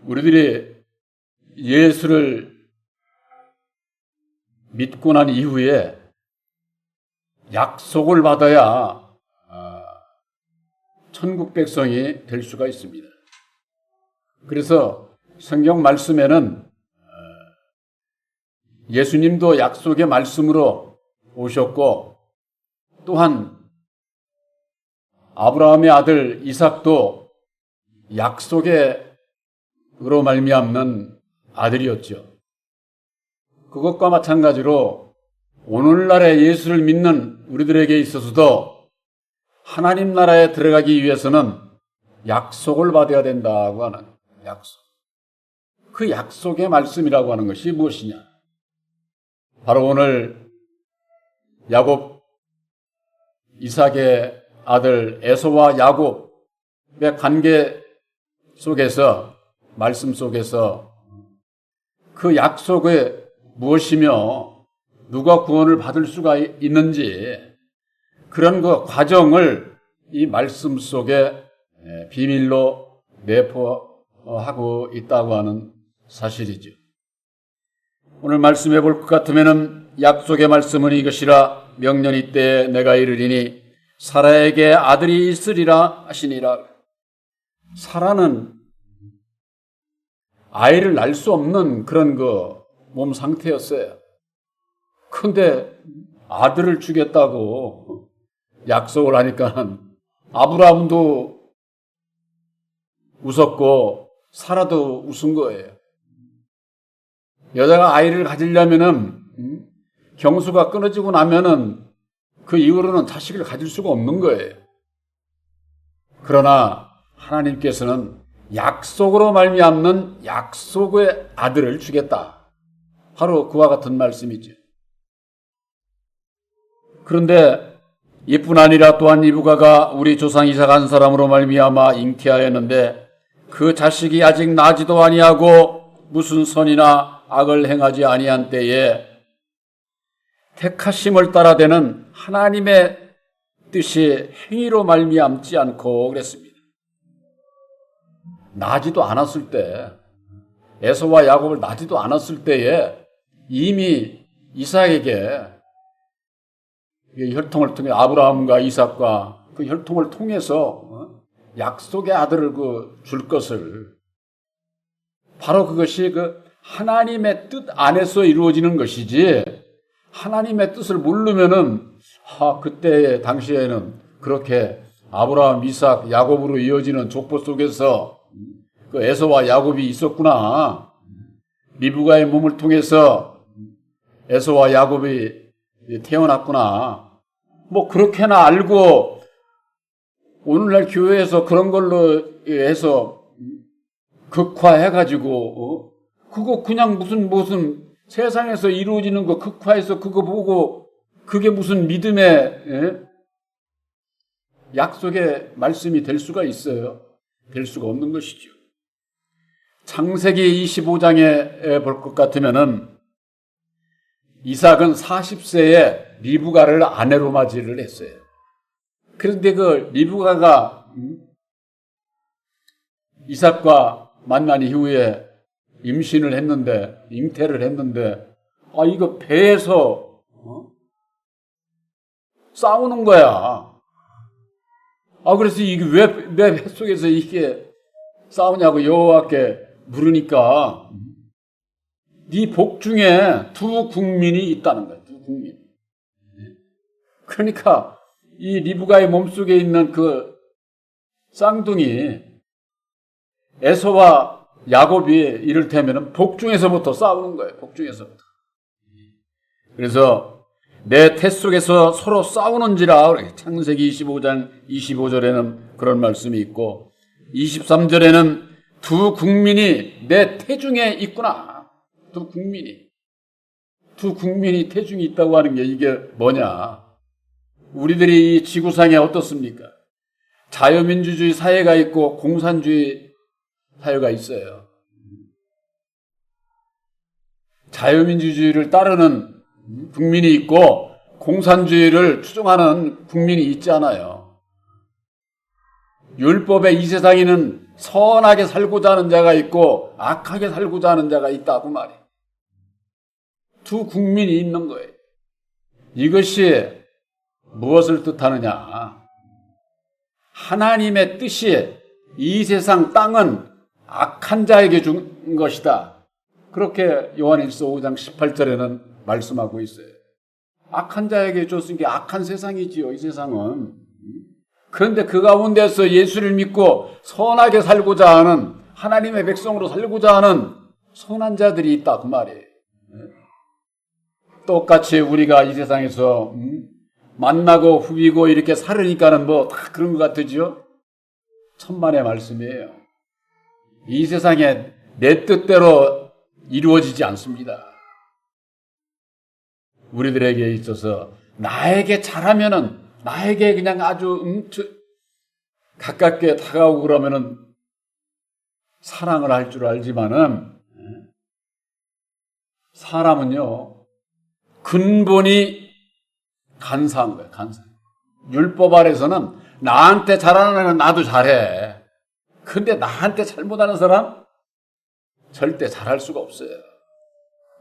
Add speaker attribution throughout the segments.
Speaker 1: 우리들이 예수를 믿고 난 이후에 약속을 받아야 천국 백성이 될 수가 있습니다. 그래서 성경 말씀에는 예수님도 약속의 말씀으로 오셨고, 또한 아브라함의 아들 이삭도 약속으로 말미암는 아들이었죠. 그것과 마찬가지로 오늘날의 예수를 믿는 우리들에게 있어서도 하나님 나라에 들어가기 위해서는 약속을 받아야 된다고 하는 약속. 그 약속의 말씀이라고 하는 것이 무엇이냐? 바로 오늘 야곱, 이삭의 아들 에서와 야곱의 관계 속에서, 말씀 속에서 그 약속이 무엇이며 누가 구원을 받을 수가 있는지, 그런 그 과정을 이 말씀 속에 비밀로 내포하고 있다고 하는 사실이죠. 오늘 말씀해 볼 것 같으면은 약속의 말씀은 이것이라, 명년이 때에 내가 이르리니 사라에게 아들이 있으리라 하시니라. 사라는 아이를 낳을 수 없는 그런 그 몸 상태였어요. 근데 아들을 주겠다고 약속을 하니까 아브라함도 웃었고 사라도 웃은 거예요. 여자가 아이를 가지려면은 경수가 끊어지고 나면은 그 이후로는 자식을 가질 수가 없는 거예요. 그러나 하나님께서는 약속으로 말미암는 약속의 아들을 주겠다. 바로 그와 같은 말씀이죠. 그런데 이뿐 아니라 또한 이브가가 우리 조상 이삭 한 사람으로 말미암아 잉태하였는데 그 자식이 아직 나지도 아니하고 무슨 선이나 악을 행하지 아니한 때에 택하심을 따라되는 하나님의 뜻이 행위로 말미암지 않고 그랬습니다. 나지도 않았을 때, 에서와 야곱을 나지도 않았을 때에 이미 이삭에게 혈통을 통해 아브라함과 이삭과 그 혈통을 통해서 약속의 아들을 줄 것을, 바로 그것이 그 하나님의 뜻 안에서 이루어지는 것이지, 하나님의 뜻을 모르면은 그때 당시에는 그렇게 아브라함, 이삭, 야곱으로 이어지는 족보 속에서 그 에서와 야곱이 있었구나. 리브가의 몸을 통해서 에서와 야곱이 태어났구나. 뭐 그렇게나 알고 오늘날 교회에서 그런 걸로 해서 극화해가지고 그거 그냥 무슨 세상에서 이루어지는 거 극화해서 그거 보고 그게 무슨 믿음의 약속의 말씀이 될 수가 있어요? 될 수가 없는 것이죠. 창세기 25장에 볼 것 같으면은 이삭은 40세에 리브가를 아내로 맞이를 했어요. 그런데 그 리브가가 이삭과 만난 이후에 임신을 했는데, 잉태를 했는데, 이거 배에서 싸우는 거야. 그래서 이게 왜 내 뱃속에서 이게 싸우냐고 여호와께 물으니까 네 복 중에 두 국민이 있다는 거야. 두 국민. 그러니까 이 리브가의 몸속에 있는 그 쌍둥이 에서와 야곱이 이를테면 복 중에서부터 싸우는 거예요. 복 중에서부터. 그래서 내 태 속에서 서로 싸우는지라, 창세기 25장 25절에는 그런 말씀이 있고 23절에는 두 국민이 내 태중에 있구나. 두 국민이 태중에 있다고 하는 게 이게 뭐냐. 우리들이 이 지구상에 어떻습니까? 자유민주주의 사회가 있고 공산주의 사회가 있어요. 자유민주주의를 따르는 국민이 있고 공산주의를 추종하는 국민이 있잖아요. 율법의 이 세상에는 선하게 살고자 하는 자가 있고 악하게 살고자 하는 자가 있다고 말이에요. 두 국민이 있는 거예요. 이것이 무엇을 뜻하느냐? 하나님의 뜻이 이 세상 땅은 악한 자에게 준 것이다. 그렇게 요한일서 5장 18절에는 말씀하고 있어요. 악한 자에게 줬으니까 악한 세상이지요, 이 세상은. 그런데 그 가운데서 예수를 믿고 선하게 살고자 하는, 하나님의 백성으로 살고자 하는 선한 자들이 있다, 그 말이에요. 똑같이 우리가 이 세상에서 만나고 후비고 이렇게 살으니까는 뭐 다 그런 것 같으죠? 천만의 말씀이에요. 이 세상에 내 뜻대로 이루어지지 않습니다. 우리들에게 있어서 나에게 잘하면은, 나에게 그냥 아주 가깝게 다가오고 그러면은 사랑을 할 줄 알지만은, 사람은요 근본이 간사한 거예요. 간사. 율법 아래서는 나한테 잘하는 애는 나도 잘해. 근데 나한테 잘못하는 사람 절대 잘할 수가 없어요.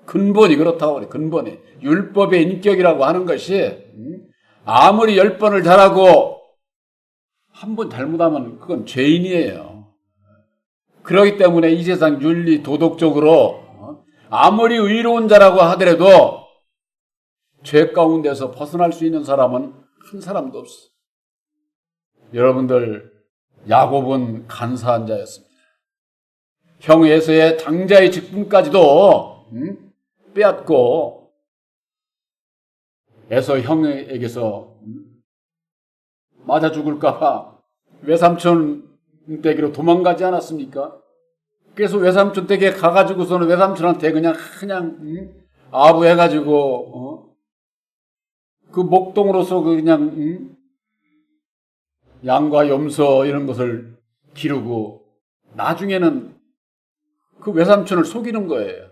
Speaker 1: 근본이 그렇다고 그래. 근본이. 율법의 인격이라고 하는 것이 아무리 10번을 잘하고 한 번 잘못하면 그건 죄인이에요. 그렇기 때문에 이 세상 윤리 도덕적으로 아무리 의로운 자라고 하더라도 죄 가운데서 벗어날 수 있는 사람은 한 사람도 없어. 여러분들, 야곱은 간사한 자였습니다. 형 에서의 장자의 직분까지도 빼앗고 에서 형에게서 맞아 죽을까봐 외삼촌 댁으로 도망가지 않았습니까? 그래서 외삼촌 댁에 가가지고서는 외삼촌한테 그냥 아부해가지고 그 목동으로서 그냥 양과 염소 이런 것을 기르고 나중에는 그 외삼촌을 속이는 거예요.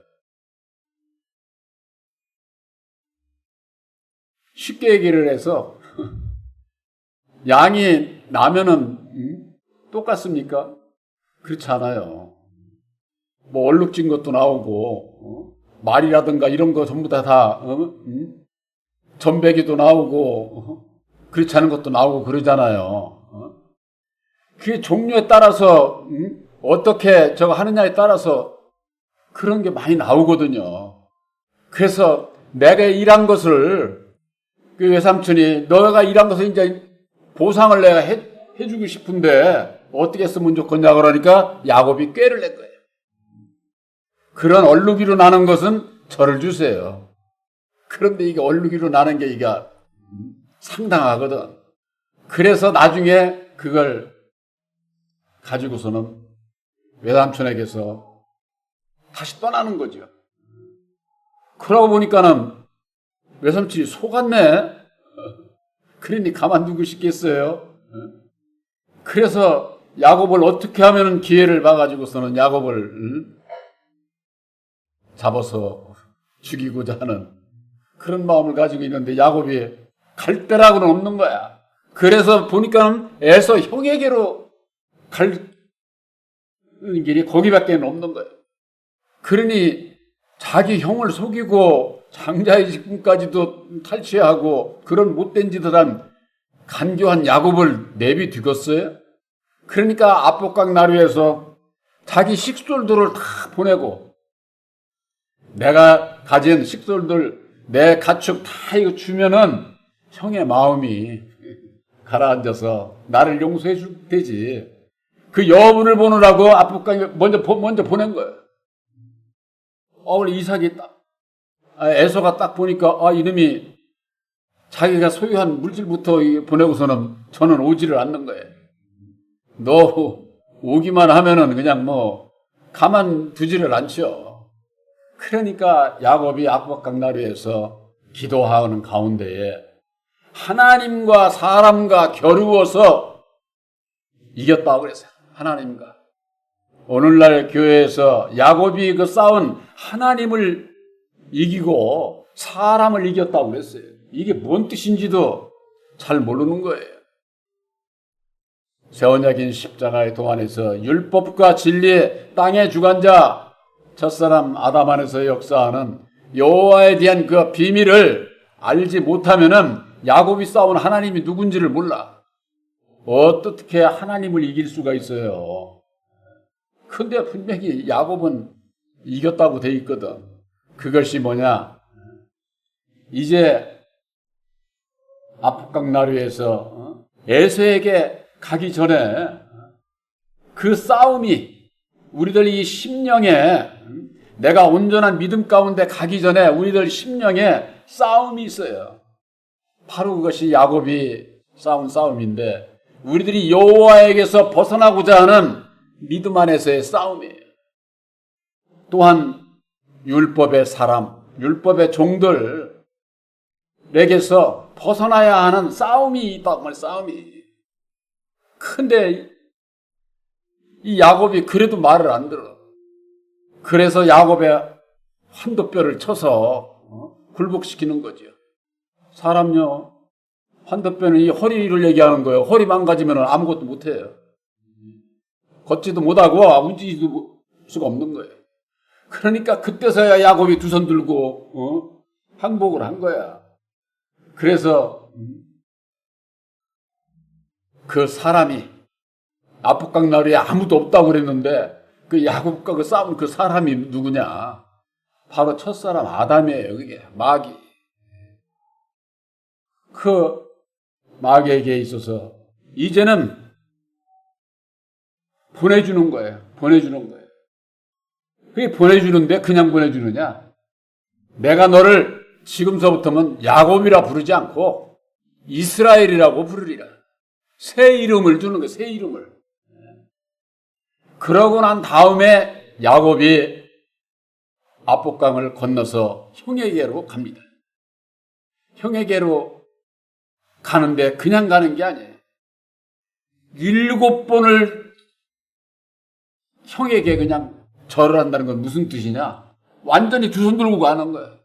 Speaker 1: 쉽게 얘기를 해서 양이 나면은 똑같습니까? 그렇지 않아요. 뭐 얼룩진 것도 나오고 말이라든가 이런 거 전부 다 전배기도 나오고 그렇지 않은 것도 나오고 그러잖아요. 그게 종류에 따라서 어떻게 저거 하느냐에 따라서 그런 게 많이 나오거든요. 그래서 내가 일한 것을 그 외삼촌이 너가 일한 것을 이제 보상을 내가 해주고 싶은데 어떻게 쓰면 좋겠냐 그러니까 야곱이 꾀를 낸 거예요. 그런 얼룩이로 나는 것은 저를 주세요. 그런데 이게 얼룩이로 나는 게 이게 상당하거든. 그래서 나중에 그걸 가지고서는 외삼촌에게서 다시 떠나는 거죠. 그러고 보니까는 외삼촌이 속았네. 그러니 가만두고 싶겠어요. 그래서 야곱을 어떻게 하면 기회를 봐가지고서는 야곱을 잡아서 죽이고자 하는 그런 마음을 가지고 있는데 야곱이 갈 데라고는 없는 거야. 그래서 보니까 에서 형에게로 갈 길이 거기밖에 없는 거예요. 그러니 자기 형을 속이고 장자의 직분까지도 탈취하고 그런 못된 짓을 한 간교한 야곱을 내비두겠어요? 그러니까 압복강 나루에서 자기 식솔들을 다 보내고 내가 가진 식솔들 내 가축 다 이거 주면은 형의 마음이 가라앉아서 나를 용서해 줄 테지. 그 여부를 보느라고 압복강에 먼저 보낸 거예요. 오늘 이삭이 딱 에서가 딱 보니까 이놈이 자기가 소유한 물질부터 보내고서는 저는 오지를 않는 거예요. 너 오기만 하면은 그냥 뭐 가만두지를 않죠. 그러니까 야곱이 압박강 나루에서 기도하는 가운데에 하나님과 사람과 겨루어서 이겼다고 그랬어요. 하나님과. 오늘날 교회에서 야곱이 그 싸운 하나님을 이기고 사람을 이겼다고 그랬어요. 이게 뭔 뜻인지도 잘 모르는 거예요. 새 언약인 십자가의 동안에서 율법과 진리의 땅의 주관자 첫사람 아담 안에서 역사하는 여호와에 대한 그 비밀을 알지 못하면은 야곱이 싸운 하나님이 누군지를 몰라. 어떻게 하나님을 이길 수가 있어요? 근데 분명히 야곱은 이겼다고 돼 있거든. 그것이 뭐냐? 이제 아프각 나루에서 에서에게 가기 전에 그 싸움이 우리들 이 심령에 내가 온전한 믿음 가운데 가기 전에 우리들 심령에 싸움이 있어요. 바로 그것이 야곱이 싸운 싸움인데 우리들이 여호와에게서 벗어나고자 하는 믿음 안에서의 싸움이에요. 또한 율법의 사람, 율법의 종들에게서 벗어나야 하는 싸움이 있다. 싸움이. 근데 이 야곱이 그래도 말을 안 들어. 그래서 야곱의 환도뼈를 쳐서 굴복시키는 거죠. 사람요, 환도뼈는 이 허리를 얘기하는 거예요. 허리 망가지면 아무것도 못해요. 걷지도 못하고 움직이지도 수가 없는 거예요. 그러니까 그때서야 야곱이 두 손 들고 항복을 한 거야. 그래서 그 사람이 아프각 나루에 아무도 없다고 그랬는데 그 야곱과 그 싸운 그 사람이 누구냐? 바로 첫사람 아담이에요. 그게 마귀. 그 마귀에게 있어서 이제는 보내주는 거예요. 보내주는 거예요. 그게 보내주는데 그냥 보내주느냐? 내가 너를 지금서부터는 야곱이라 부르지 않고 이스라엘이라고 부르리라. 새 이름을 주는 거예요. 새 이름을. 그러고 난 다음에 야곱이 압복강을 건너서 형에게로 갑니다. 형에게로 가는데 그냥 가는 게 아니에요. 7번을 형에게 그냥 절을 한다는 건 무슨 뜻이냐? 완전히 두 손 들고 가는 거예요.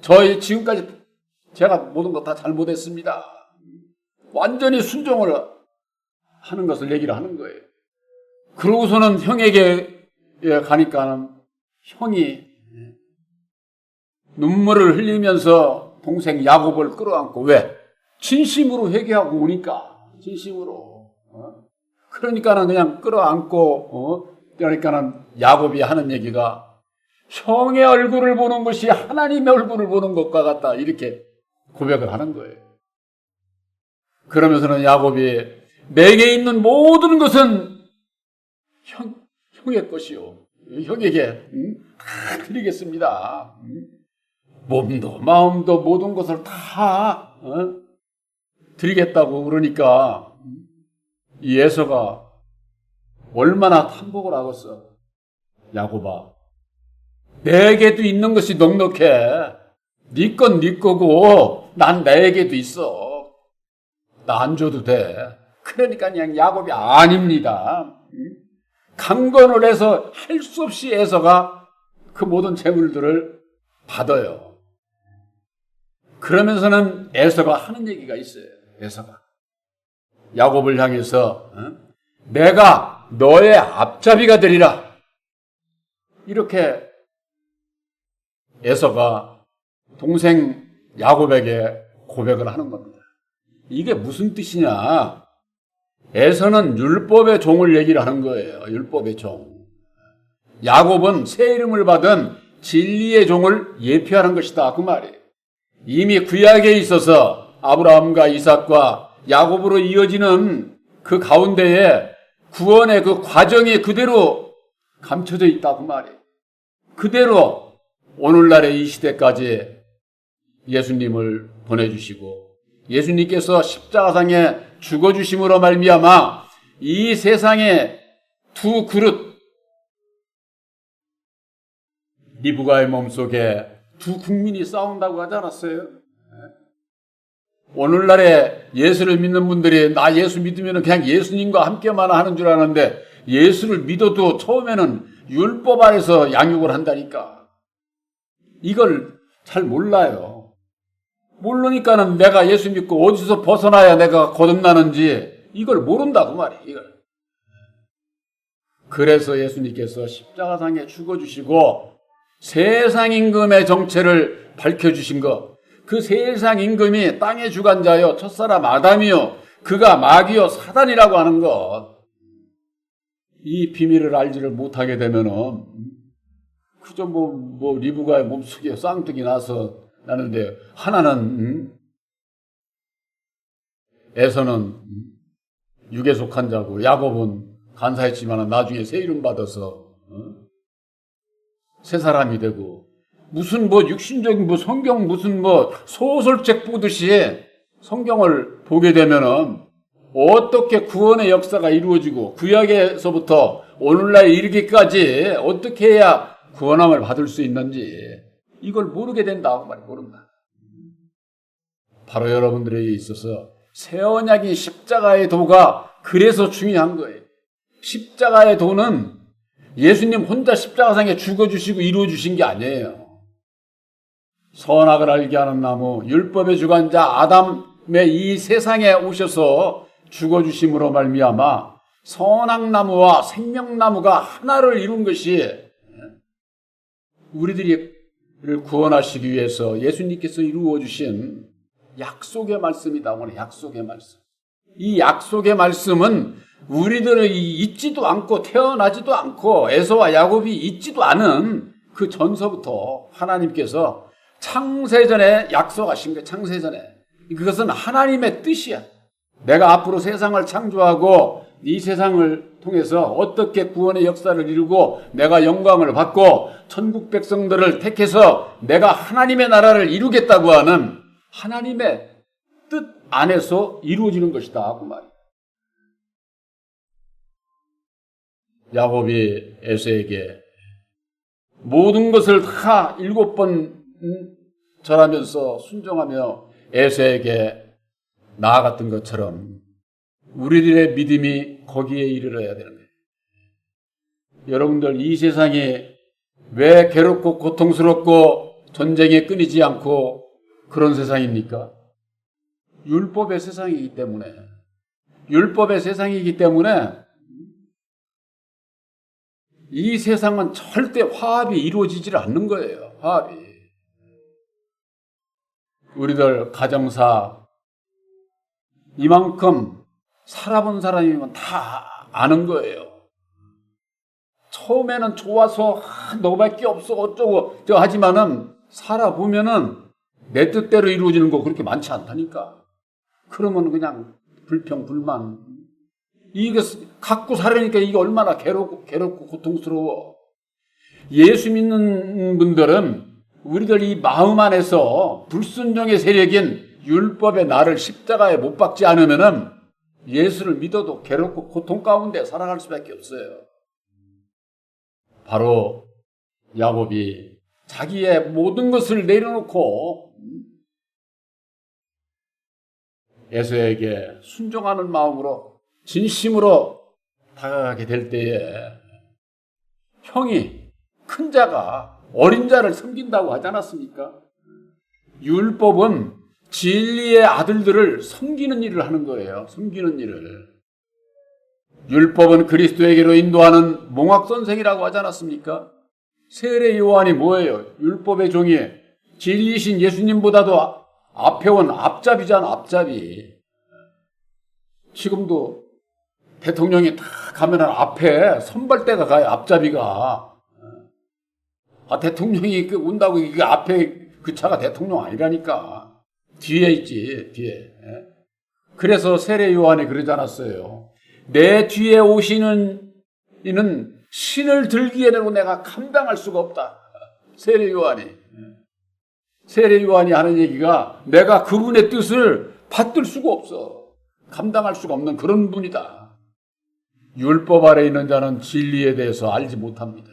Speaker 1: 저희 지금까지 제가 모든 거 다 잘못했습니다. 완전히 순종을 하는 것을 얘기를 하는 거예요. 그러고서는 형에게 가니까는 형이 눈물을 흘리면서 동생 야곱을 끌어안고 왜? 진심으로 회개하고 오니까 진심으로. 그러니까는 그냥 끌어안고 그러니까는 야곱이 하는 얘기가 형의 얼굴을 보는 것이 하나님의 얼굴을 보는 것과 같다 이렇게 고백을 하는 거예요. 그러면서는 야곱이 내게 있는 모든 것은 형의 것이요. 형에게 다 드리겠습니다. 몸도 마음도 모든 것을 다 드리겠다고 그러니까 이 에서가 얼마나 탐복을 하겠어. 야곱아, 내게도 있는 것이 넉넉해. 네 건 네 거고 난 내게도 있어. 나 안 줘도 돼. 그러니까 그냥 야곱이 아닙니다. 강건을 해서 할 수 없이 에서가 그 모든 재물들을 받아요. 그러면서는 에서가 하는 얘기가 있어요. 에서가 야곱을 향해서 내가 너의 앞잡이가 되리라. 이렇게 에서가 동생 야곱에게 고백을 하는 겁니다. 이게 무슨 뜻이냐? 에서는 율법의 종을 얘기를 하는 거예요. 율법의 종. 야곱은 새 이름을 받은 진리의 종을 예표하는 것이다. 그 말이에요. 이미 구약에 있어서 아브라함과 이삭과 야곱으로 이어지는 그 가운데에 구원의 그 과정이 그대로 감춰져 있다. 그 말이에요. 그대로 오늘날의 이 시대까지 예수님을 보내주시고 예수님께서 십자가상에 죽어주심으로 말미암아 이 세상에 두 그릇 리브가의 몸속에 두 국민이 싸운다고 하지 않았어요? 오늘날에 예수를 믿는 분들이 나 예수 믿으면 그냥 예수님과 함께만 하는 줄 아는데 예수를 믿어도 처음에는 율법 아래서 양육을 한다니까. 이걸 잘 몰라요. 모르니까는 내가 예수 믿고 어디서 벗어나야 내가 거듭나는지 이걸 모른다고 말이에요. 이걸. 그래서 예수님께서 십자가상에 죽어주시고 세상 임금의 정체를 밝혀주신 것, 그 세상 임금이 땅의 주관자요 첫사람 아담이요 그가 마귀요 사단이라고 하는 것, 이 비밀을 알지를 못하게 되면은 그저 리브가의 몸속에 쌍둥이 나서 나는데 하나는 에서는 육에 속한 자고 야곱은 간사했지만 나중에 새 이름 받아서 새 사람이 되고, 무슨 육신적인 성경 무슨 소설책 보듯이 성경을 보게 되면은 어떻게 구원의 역사가 이루어지고 구약에서부터 오늘날 이르기까지 어떻게 해야 구원함을 받을 수 있는지 이걸 모르게 된다고 말이에요. 모른다. 바로 여러분들에게 있어서 새 언약인 십자가의 도가 그래서 중요한 거예요. 십자가의 도는 예수님 혼자 십자가상에 죽어주시고 이루어주신 게 아니에요. 선악을 알게 하는 나무, 율법의 주관자 아담의 이 세상에 오셔서 죽어주심으로 말미암아 선악나무와 생명나무가 하나를 이룬 것이 우리들을 구원하시기 위해서 예수님께서 이루어주신 약속의 말씀이다. 오늘 약속의 말씀. 이 약속의 말씀은 우리들이 잊지도 않고 태어나지도 않고 에서와 야곱이 잊지도 않은 그 전서부터 하나님께서 창세전에 약속하신 거예요. 창세전에. 그것은 하나님의 뜻이야. 내가 앞으로 세상을 창조하고 이 세상을 통해서 어떻게 구원의 역사를 이루고 내가 영광을 받고 천국 백성들을 택해서 내가 하나님의 나라를 이루겠다고 하는 하나님의 뜻 안에서 이루어지는 것이다. 그 말이에요. 야곱이 에서에게 모든 것을 다 7번 절하면서 순종하며 에서에게 나아갔던 것처럼 우리들의 믿음이 거기에 이르러야 되는 거예요. 여러분들, 이 세상이 왜 괴롭고 고통스럽고 전쟁이 끊이지 않고 그런 세상입니까? 율법의 세상이기 때문에. 율법의 세상이기 때문에 이 세상은 절대 화합이 이루어지질 않는 거예요. 화합이. 우리들 가정사 이만큼 살아본 사람이면 다 아는 거예요. 처음에는 좋아서 너밖에 없어 어쩌고 하지만은 살아보면은 내 뜻대로 이루어지는 거 그렇게 많지 않다니까. 그러면 그냥 불평 불만 이게 갖고 살으니까 이게 얼마나 괴롭고 고통스러워. 예수 믿는 분들은 우리들 이 마음 안에서 불순종의 세력인 율법의 나를 십자가에 못 박지 않으면은 예수를 믿어도 괴롭고 고통 가운데 살아갈 수밖에 없어요. 바로 야곱이 자기의 모든 것을 내려놓고 에서에게 순종하는 마음으로 진심으로 다가가게 될 때에 형이 큰 자가 어린 자를 섬긴다고 하지 않았습니까? 율법은 진리의 아들들을 섬기는 일을 하는 거예요. 섬기는 일을. 율법은 그리스도에게로 인도하는 몽학선생이라고 하지 않았습니까? 세례 요한이 뭐예요? 율법의 종이 진리신 예수님보다도 앞에 온 앞잡이잖아. 앞잡이. 지금도 대통령이 다 가면은 앞에 선발대가 가요. 앞잡이가. 대통령이 온다고 이게 앞에 그 차가 대통령 아니라니까. 뒤에 있지. 뒤에. 그래서 세례 요한이 그러지 않았어요. 내 뒤에 오시는 이는 신을 들기에는 내가 감당할 수가 없다. 세례 요한이. 세례 요한이 하는 얘기가 내가 그분의 뜻을 받들 수가 없어. 감당할 수가 없는 그런 분이다. 율법 아래 있는 자는 진리에 대해서 알지 못합니다.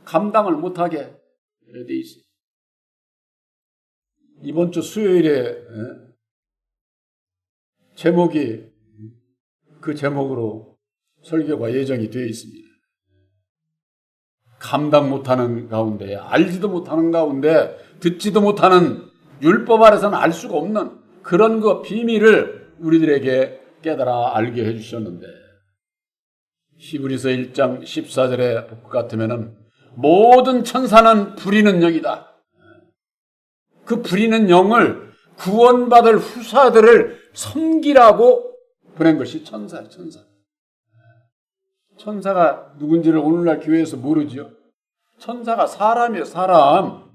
Speaker 1: 감당을 못하게 돼 있어요. 이번 주 수요일에 제목이 그 제목으로 설교가 예정이 되어 있습니다. 감당 못하는 가운데, 알지도 못하는 가운데, 듣지도 못하는 율법 아래서는 알 수가 없는 그런 그 비밀을 우리들에게 깨달아 알게 해주셨는데 히브리서 1장 14절의 복 같으면은 모든 천사는 부리는 영이다. 그 부리는 영을 구원받을 후사들을 섬기라고 보낸 것이 천사예요. 천사가 누군지를 오늘날 교회에서 모르죠. 천사가 사람이에요. 사람.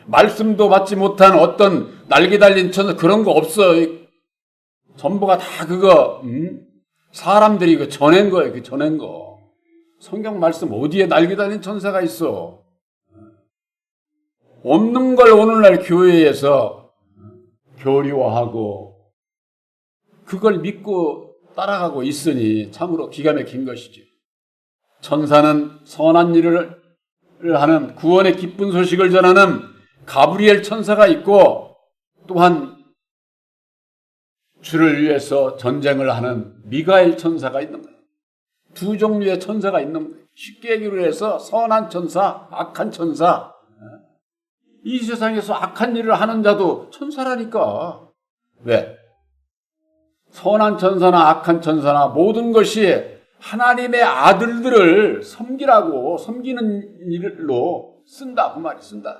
Speaker 1: 말씀도 받지 못한 어떤 날개 달린 천사 그런 거 없어. 전부가 다 그거 사람들이 그 전한 거예요. 그 전한 거. 성경 말씀 어디에 날개 달린 천사가 있어? 없는 걸 오늘날 교회에서 교리화하고 그걸 믿고 따라가고 있으니 참으로 기가 막힌 것이지. 천사는 선한 일을 하는 구원의 기쁜 소식을 전하는 가브리엘 천사가 있고 또한 주를 위해서 전쟁을 하는 미가엘 천사가 있는 거예요. 두 종류의 천사가 있는 거예요. 쉽게 얘기를 해서 선한 천사, 악한 천사. 이 세상에서 악한 일을 하는 자도 천사라니까. 왜? 선한 천사나 악한 천사나 모든 것이 하나님의 아들들을 섬기라고 섬기는 일로 쓴다. 그 말이 쓴다.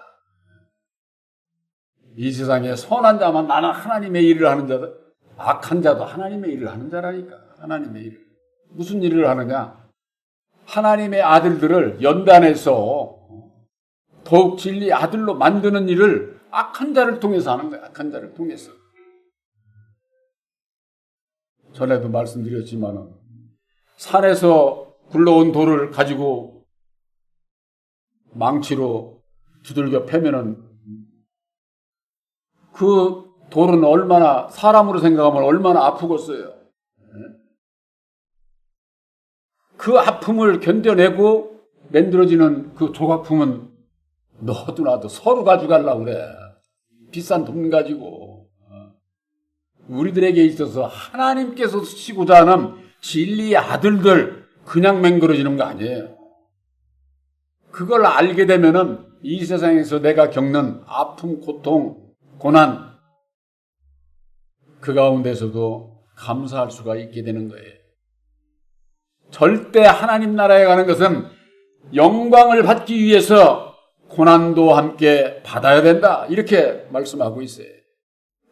Speaker 1: 이 세상에 선한 자만 나는 하나님의 일을 하는 자들, 악한 자도 하나님의 일을 하는 자라니까. 하나님의 일. 무슨 일을 하느냐? 하나님의 아들들을 연단해서 더욱 진리 아들로 만드는 일을 악한 자를 통해서 하는 거야. 악한 자를 통해서. 전에도 말씀드렸지만 산에서 굴러온 돌을 가지고 망치로 두들겨 패면은 그 돌은 얼마나 사람으로 생각하면 얼마나 아프겠어요. 그 아픔을 견뎌내고 만들어지는 그 조각품은 너도 나도 서로 가져가려고 그래. 비싼 돈 가지고. 우리들에게 있어서 하나님께서 쓰시고자 하는 진리의 아들들 그냥 맹그러지는 거 아니에요. 그걸 알게 되면은 이 세상에서 내가 겪는 아픔, 고통, 고난 그 가운데서도 감사할 수가 있게 되는 거예요. 절대 하나님 나라에 가는 것은 영광을 받기 위해서 고난도 함께 받아야 된다. 이렇게 말씀하고 있어요.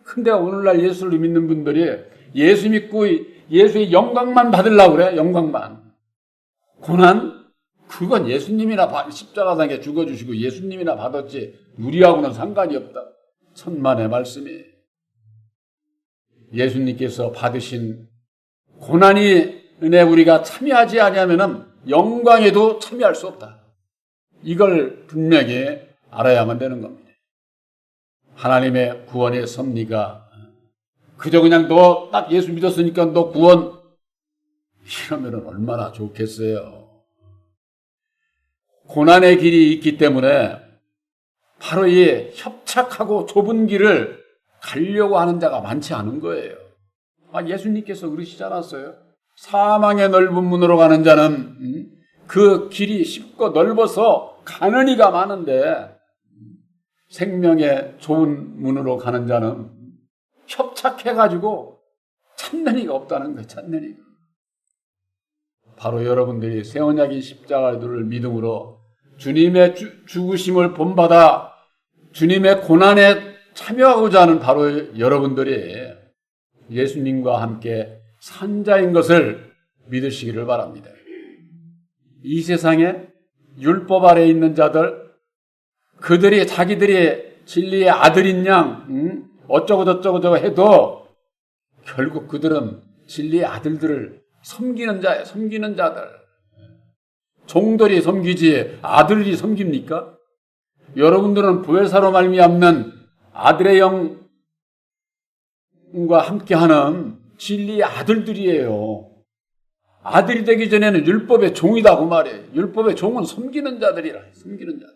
Speaker 1: 근데 오늘날 예수를 믿는 분들이 예수 믿고 예수의 영광만 받으려고 그래. 영광만. 고난? 그건 예수님이나 십자가상에 죽어주시고 예수님이나 받았지 우리하고는 상관이 없다. 천만의 말씀이에요. 예수님께서 받으신 고난이 은혜 우리가 참여하지 아니하면은 영광에도 참여할 수 없다. 이걸 분명히 알아야만 되는 겁니다. 하나님의 구원의 섭리가 그저 그냥 너 딱 예수 믿었으니까 너 구원 이러면은 얼마나 좋겠어요. 고난의 길이 있기 때문에 바로 이 협착하고 좁은 길을 가려고 하는 자가 많지 않은 거예요. 예수님께서 그러시지 않았어요? 사망의 넓은 문으로 가는 자는 그 길이 쉽고 넓어서 가는 이가 많은데 생명의 좋은 문으로 가는 자는 협착해가지고 찾는 이가 없다는 거예요. 찾는 이가. 바로 여러분들이 새 언약인 십자가를 믿음으로 주님의 죽으심을 본받아 주님의 고난에 참여하고자 하는 바로 여러분들이 예수님과 함께 산 자인 것을 믿으시기를 바랍니다. 이 세상에 율법 아래에 있는 자들, 그들이 자기들이 진리의 아들인 양 어쩌고 저쩌고 해도 결국 그들은 진리의 아들들을 섬기는 자예요. 섬기는 자들. 종들이 섬기지 아들이 섬깁니까? 여러분들은 보혜사로 말미암는 아들의 영과 함께하는 진리의 아들들이에요. 아들이 되기 전에는 율법의 종이다 그 말이에요. 율법의 종은 섬기는 자들이라. 섬기는 자들.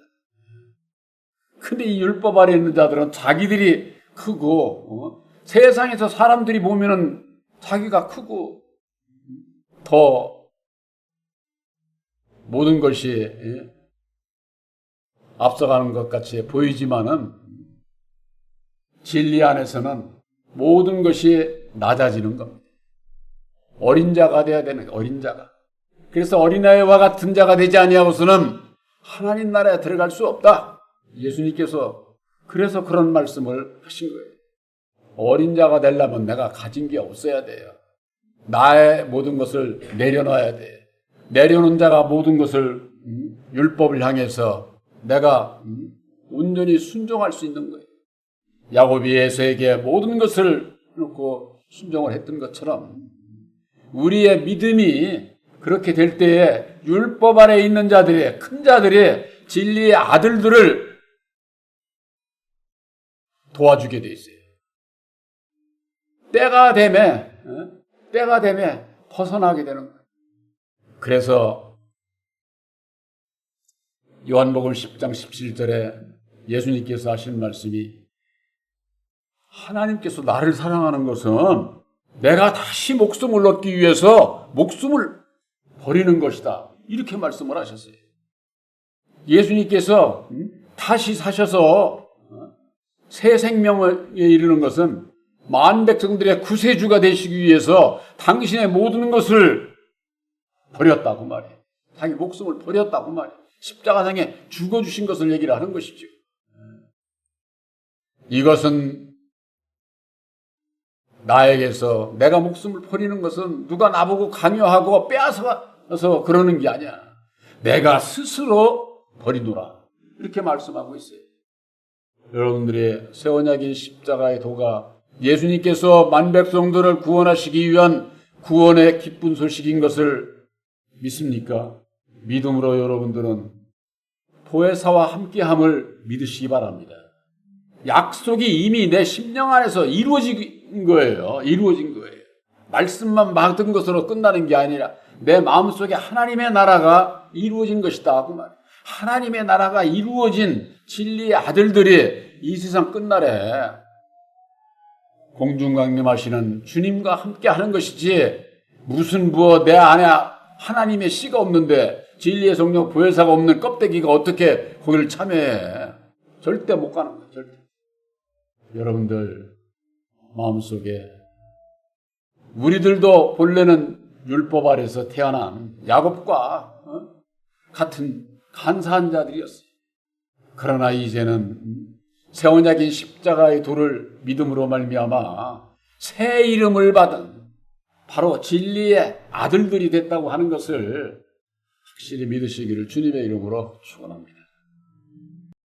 Speaker 1: 근데 이 율법 아래에 있는 자들은 자기들이 크고 세상에서 사람들이 보면은 자기가 크고 더 모든 것이 앞서가는 것 같이 보이지만은 진리 안에서는 모든 것이 낮아지는 겁니다. 어린 자가 돼야 되는 거예요. 어린 자가. 그래서 어린아이와 같은 자가 되지 아니하고서는 하나님 나라에 들어갈 수 없다. 예수님께서 그래서 그런 말씀을 하신 거예요. 어린 자가 되려면 내가 가진 게 없어야 돼요. 나의 모든 것을 내려놔야 돼. 내려놓은 자가 모든 것을 율법을 향해서 내가 온전히 순종할 수 있는 거예요. 야곱이 에서에게 모든 것을 놓고 순종을 했던 것처럼 우리의 믿음이 그렇게 될 때에 율법 아래 있는 자들이, 큰 자들이 진리의 아들들을 도와주게 돼 있어요. 때가 되면 벗어나게 되는 거예요. 그래서 요한복음 10장 17절에 예수님께서 하신 말씀이 하나님께서 나를 사랑하는 것은 내가 다시 목숨을 얻기 위해서 목숨을 버리는 것이다. 이렇게 말씀을 하셨어요. 예수님께서 다시 사셔서 새 생명에 이르는 것은 만 백성들의 구세주가 되시기 위해서 당신의 모든 것을 버렸다고 말이에요. 자기 목숨을 버렸다고 말이에요. 십자가상에 죽어주신 것을 얘기를 하는 것이죠. 이것은 나에게서 내가 목숨을 버리는 것은 누가 나보고 강요하고 빼앗아서 그러는 게 아니야. 내가 스스로 버리노라. 이렇게 말씀하고 있어요. 여러분들의 새 언약인 십자가의 도가 예수님께서 만 백성들을 구원하시기 위한 구원의 기쁜 소식인 것을 믿습니까? 믿음으로 여러분들은 보혜사와 함께함을 믿으시기 바랍니다. 약속이 이미 내 심령 안에서 이루어진 거예요. 이루어진 거예요. 말씀만 받은 것으로 끝나는 게 아니라 내 마음속에 하나님의 나라가 이루어진 것이다. 그 말. 하나님의 나라가 이루어진 진리의 아들들이 이 세상 끝날에 공중강림하시는 주님과 함께 하는 것이지 무슨 내 안에 하나님의 씨가 없는데 진리의 성령 보혜사가 없는 껍데기가 어떻게 거기를 참여해. 절대 못 가는 거예요. 절대. 여러분들 마음속에 우리들도 본래는 율법 아래서 태어난 야곱과 같은 간사한 자들이었어요. 그러나 이제는 새 언약인 십자가의 도를 믿음으로 말미암아 새 이름을 받은 바로 진리의 아들들이 됐다고 하는 것을 확실히 믿으시기를 주님의 이름으로 축원합니다.